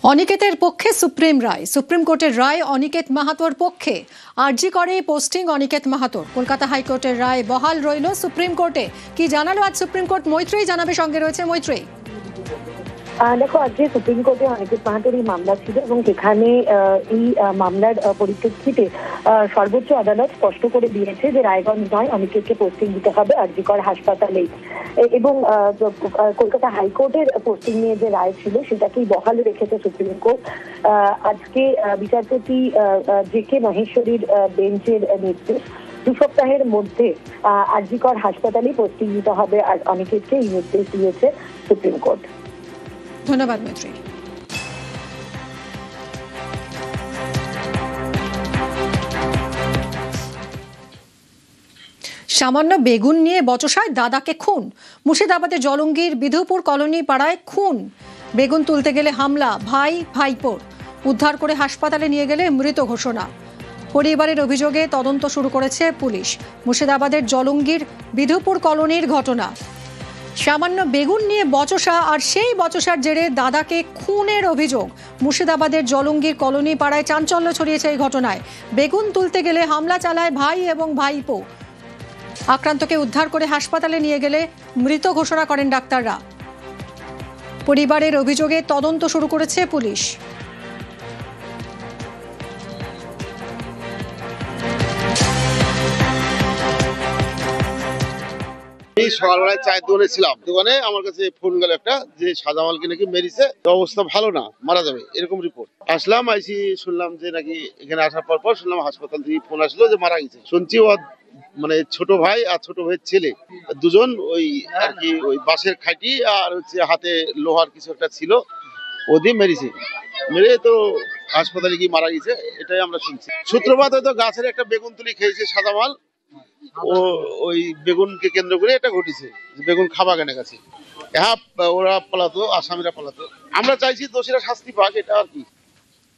অনিকেতের পক্ষে সুপ্রিম রায়। সুপ্রিম কোর্টের রায় অনিকেত মাহাতোর পক্ষে। আরজি করে পোস্টিং অনিকেত মাহাতোর। কলকাতা হাইকোর্টের রায় বহাল রইল সুপ্রিম কোর্টে। কি জানালো আজ সুপ্রিম কোর্ট? মৈত্রেয়ী জানাবে, সঙ্গে রয়েছে মৈত্রেয়ী। দেখো, আজকে সুপ্রিম কোর্টে অনিকেত মাহাতোর এই মামলা ছিল এবং সেখানে এই মামলার পরিপ্রেক্ষিতে সর্বোচ্চ আদালত স্পষ্ট করে দিয়েছে যে রায়গঞ্জ নয়, অনিকেতকে পোস্টিং দিতে হবে আরজি কর হাসপাতালেই। এবং কলকাতা হাইকোর্টের পোস্টিং নিয়ে যে রায় ছিল সেটাকেই বহাল রেখেছে সুপ্রিম কোর্ট। আজকে বিচারপতি জে.কে. মহেশ্বরীর বেঞ্চের নির্দেশ, 2 সপ্তাহের মধ্যে আরজি কর হাসপাতালেই পোস্টিং দিতে হবে আর অনিকেতকে এই নির্দেশ দিয়েছে সুপ্রিম কোর্ট। ধন্যবাদ মৈত্রী। সামান্য বেগুন নিয়ে বচসায় দাদাকে খুন। মুর্শিদাবাদের জলঙ্গির বিধুপুর কলোনি পাড়ায় খুন। বেগুন তুলতে গেলে হামলা, ভাইপোর। উদ্ধার করে হাসপাতালে নিয়ে গেলে মৃত ঘোষণা। পরিবারের অভিযোগে তদন্ত শুরু করেছে পুলিশ। মুর্শিদাবাদের জলঙ্গির বিধুপুর কলোনির ঘটনা। সামান্য বেগুন নিয়ে বচসা, আর সেই বচসার জেরে দাদাকে খুনের অভিযোগ। মুর্শিদাবাদের জলঙ্গির কলোনি পাড়ায় চাঞ্চল্য ছড়িয়েছে এই ঘটনায়। বেগুন তুলতে গেলে হামলা চালায় ভাই এবং ভাইপো। আক্রান্তকে উদ্ধার করে হাসপাতালে নিয়ে গেলে মৃত ঘোষণা করেন ডাক্তাররা। পরিবারের অভিযোগে তদন্ত শুরু করেছে পুলিশ। এই সকালবেলায় চায়ের দোকানে ছিলাম, দোকানে আমার কাছে ফোন গেল একটা যে সাজামালকে নাকি মেরেছে, অবস্থা ভালো না, মারা যাবে, এরকম রিপোর্ট। আসলাম, আইসি শুনলাম যে নাকি এখানে আসার পর শুনলাম হাসপাতাল থেকে ফোন আসলো যে মারা গেছে। শুনছি ও মানে ছোট ভাই আর ছোট ভাইয়ের ছেলে দুজন ওই আর কি ওই বাঁশের খাইটি আর হচ্ছে হাতে লোহার কিছু একটা ছিল, ওদি মেরেছে, মেরে তো হাসপাতালে গিয়ে মারা গেছে, এটাই আমরা শুনছি। সূত্রপাত হয়তো গাছের একটা বেগুন তুলি খেয়েছে সাজামাল, ও ওই বেগুনকে কেন্দ্র করে এটা ঘটেছে। বেগুন খাবা কেন কাছে, হ্যাঁ ওরা পালাতো, আসামিরা পালাতো। আমরা চাইছি দোষীরা শাস্তি পাক, এটা আর কি।